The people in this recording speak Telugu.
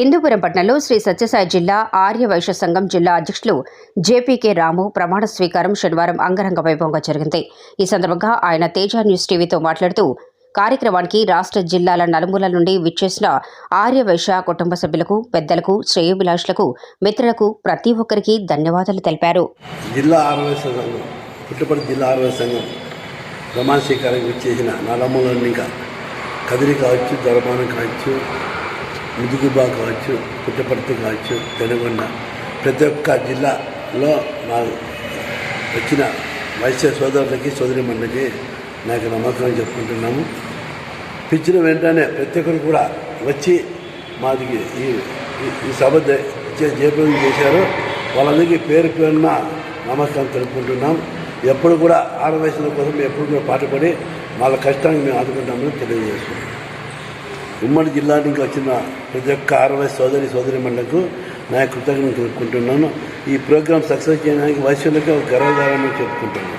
హిందూపురం పట్టణంలో శ్రీ సత్యసాయి జిల్లా ఆర్య వైశ్య సంఘం జిల్లా అధ్యక్షులు జేపీకే రాము ప్రమాణ స్వీకారం శనివారం అంగరంగ వైభవంగా జరిగింది. ఈ సందర్భంగా ఆయన తేజ న్యూస్ టీవీతో మాట్లాడుతూ కార్యక్రమానికి రాష్ట్ర జిల్లాల నలుమూలల నుండి విచ్చేసిన ఆర్య వైశ్య కుటుంబ సభ్యులకు, పెద్దలకు, శ్రేయోభిలాషులకు, మిత్రులకు ప్రతి ఒక్కరికి ధన్యవాదాలు తెలిపారు. జిల్లా ఆర్య సంఘం పుట్టపర్తి జిల్లా ఆర్య సంఘం ప్రమాణ స్వీకారం విచ్చేసిన నలుమూలల ఇంకా కదిరి కావచ్చు, దొరమానం కావచ్చు, ముదుగుబా కావచ్చు, పుట్టపర్తి కావచ్చు, తెనగొండ ప్రతి ఒక్క జిల్లాలో మా వచ్చిన వైశ్య సోదరులకి సోదరిమణులకి నాకు నమ్మకం చెప్పుకుంటున్నాము. పిలిచిన వెంటనే ప్రతి ఒక్కరు కూడా వచ్చి మాది ఈ సభ జయప్రదం చేశారు. వాళ్ళందరికీ పేరు పేరున నమస్కారం తెలుపుకుంటున్నాం. ఎప్పుడు కూడా ఆడవయసుల కోసం ఎప్పుడు కూడా పాటుపడి వాళ్ళ కష్టాన్ని మేము ఆదుకుంటామని తెలియజేస్తున్నాం. ఉమ్మడి జిల్లా నుంచి వచ్చిన ప్రతి ఒక్క ఆర్య సోదరిమణులకు నా కృతజ్ఞతలు తెలుపుకుంటున్నాను. ఈ ప్రోగ్రాం సక్సెస్ చేయడానికి వైశ్యులకి ఒక గర్వకారణం చెప్పుకుంటున్నాను.